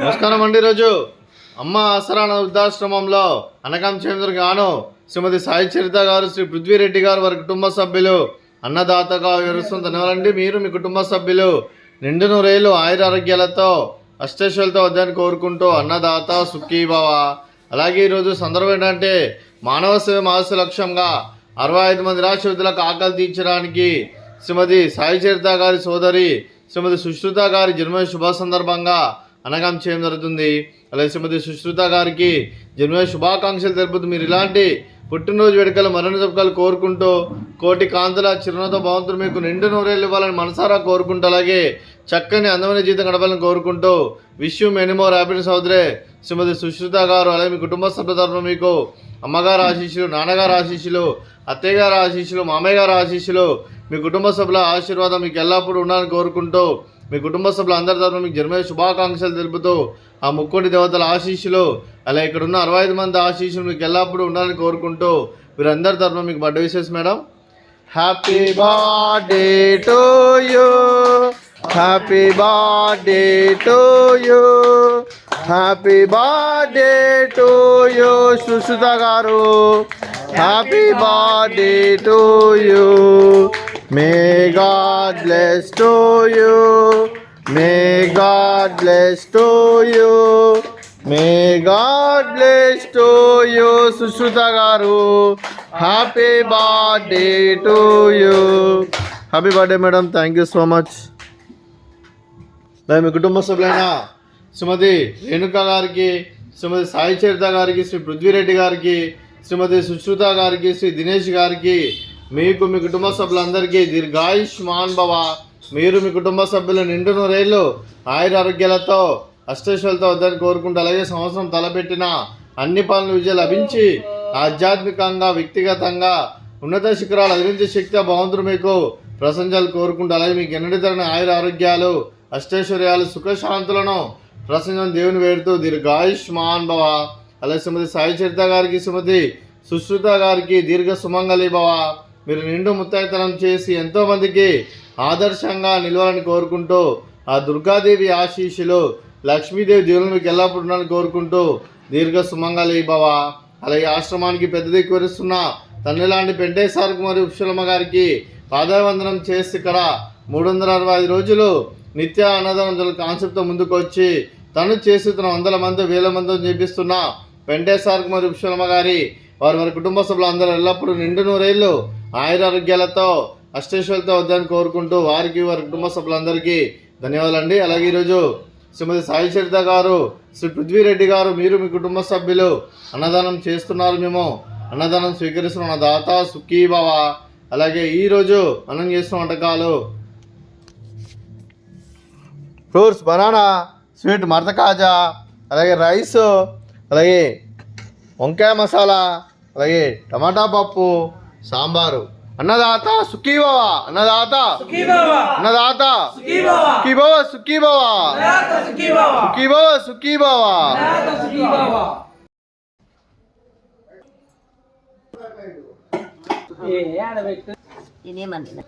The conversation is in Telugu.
నమస్కారం అండి. ఈరోజు అమ్మ ఆసరాన వృద్ధాశ్రమంలో అనకం చేంద్ర గాను శ్రీమతి సాయి చరిత గారు, శ్రీ పృథ్వీరెడ్డి గారు, వారి కుటుంబ సభ్యులు అన్నదాతగా వివరిస్తుంది. ధన్యవాదాలండి. మీరు మీ కుటుంబ సభ్యులు నిండు నూరేళ్ళు ఆయుర ఆరోగ్యాలతో అష్టైశ్వర్యాలతో వద్దని కోరుకుంటూ అన్నదాత సుఖీభవ. అలాగే ఈరోజు సందర్భం ఏంటంటే మానవ సేవ మానస లక్ష్యంగా 65 మంది నిరాశ్రితులకు ఆకలి తీర్చడానికి శ్రీమతి సాయి చరిత గారి సోదరి శ్రీమతి సుశ్రుత గారి జన్మ శుభ సందర్భంగా అనగం చేయడం జరుగుతుంది. అలాగే శ్రీమతి సుశ్రుత గారికి జన్మ శుభాకాంక్షలు తెలుపుతూ మీరు ఇలాంటి పుట్టినరోజు వేడుకలు మరిన్ని జరుపుకలు కోరుకుంటూ కోటి కాంతుల చిరునవ్వుతో భగవంతుడు మీకు నిండు నూరేళ్ళు ఇవ్వాలని మనసారా కోరుకుంటూ అలాగే చక్కని అందమైన జీవితం గడపాలని కోరుకుంటూ wish you many more happiness అవుతురే శ్రీమతి సుశ్రుత గారు. అలాగే మీ కుటుంబ సభ్యుల తరఫున మీకు అమ్మగారు ఆశీస్సులు, నాన్నగారు ఆశీస్సులు, అత్తయ్య గారు ఆశీస్సులు, మామయ్య గారు ఆశీస్సులు, మీ కుటుంబ సభ్యుల ఆశీర్వాదం మీకు ఎల్లప్పుడూ ఉండాలని కోరుకుంటూ మీ కుటుంబ సభ్యులు అందరి తరఫున మీకు జన్మ శుభాకాంక్షలు తెలుపుతూ ఆ ముక్కోటి దేవతల ఆశీస్సులు అలా ఇక్కడ ఉన్న 65 మంది ఆశీస్సులు మీకు ఎల్లప్పుడూ ఉండాలని కోరుకుంటూ మీరందరి తరఫున మీకు birthday wishes madam. Happy birthday to you, happy birthday to you, happy birthday to you Sushruta garu, happy birthday to you. May God bless to you. May God bless to you. May God bless to you, Sushruta garu. Happy birthday to you. Happy birthday, madam. Thank you so much. మీ కుటుంబ సభ్యులైన శ్రీమతి రేణుక గారికి, శ్రీమతి సాయి చరిత గారికి, శ్రీ పృథ్వీరెడ్డి గారికి, శ్రీమతి సుశ్రుత గారికి, శ్రీ దినేష్ గారికి, మీకు మీ కుటుంబ సభ్యులందరికీ దీర్ఘాయుష్మాన్ భవ. మీరు మీ కుటుంబ సభ్యులు నిండు నూరేళ్ళు ఆయుర ఆరోగ్యాలతో అష్టైశ్వర్యాలతో వద్దని కోరుకుంటూ అలాగే సంవత్సరం తలపెట్టిన అన్ని పనులు విజయం లభించి ఆధ్యాత్మికంగా వ్యక్తిగతంగా ఉన్నత శిఖరాలు అధిరించే శక్తి భగవంతుడు మీకు ప్రశంసలు కోరుకుంటూ అలాగే మీకు ఎన్నటి తరగని ఆయుర ఆరోగ్యాలు అష్టైశ్వర్యాలు సుఖశాంతులను ప్రశంసను దేవుని వేడుతూ దీర్ఘాయుష్మాన్ భవ. అలాగే శ్రీమతి సాయి చరిత గారికి, శ్రీమతి సుశ్రుత గారికి దీర్ఘ సుమంగళి భవ. మీరు నిండు ముత్తైతనం చేసి ఎంతోమందికి ఆదర్శంగా నిలవాలని కోరుకుంటూ ఆ దుర్గాదేవి ఆశీస్సులు లక్ష్మీదేవి దేవుని మీకు ఎల్లప్పుడూ ఉండాలని కోరుకుంటూ దీర్ఘ సుమంగళి భవ. అలాగే ఆశ్రమానికి పెద్ద దిక్కు వరిస్తున్న తండ్రి లాంటి పెంటేశ్వరకు మరియు ఉప్షలమ్మ గారికి పాదావందనం చేసి ఇక్కడ 365 రోజులు నిత్య అన్నదానం కాన్సెప్ట్తో ముందుకు వచ్చి తను చేస్తున్న 100 మంది 1000 మందితో చేపిస్తున్న పెంటేశ్వరకు మరియు ఉప్షలమ్మ గారి వారి కుటుంబ సభ్యులు అందరూ ఎల్లప్పుడూ నిండు నూరేళ్ళు ఆయురారోగ్యాలతో అష్టైశ్వర్యాలతో వద్దని కోరుకుంటూ వారికి వారి కుటుంబ సభ్యులందరికీ ధన్యవాదాలండి. అలాగే ఈరోజు శ్రీమతి సాయి చరిత గారు, శ్రీ పృథ్వీరెడ్డి గారు, మీరు మీ కుటుంబ సభ్యులు అన్నదానం చేస్తున్నారు. మేము అన్నదానం స్వీకరిస్తున్న దాత సుఖీభవ. అలాగే ఈరోజు మనం చేస్తున్న వంటకాలు ఫ్రూట్స్, బనానా, స్వీట్ మడత కాజా, అలాగే రైస్, అలాగే వంకాయ మసాలా, అలాగే టమాటా పప్పు, సాంబారు. అన్నదాత సుఖీభవ, అన్నదాత అన్నదాత సుఖీభవ, సుఖీభవ, సుఖీభవ, సుఖీభవ. ఇదేమన్నా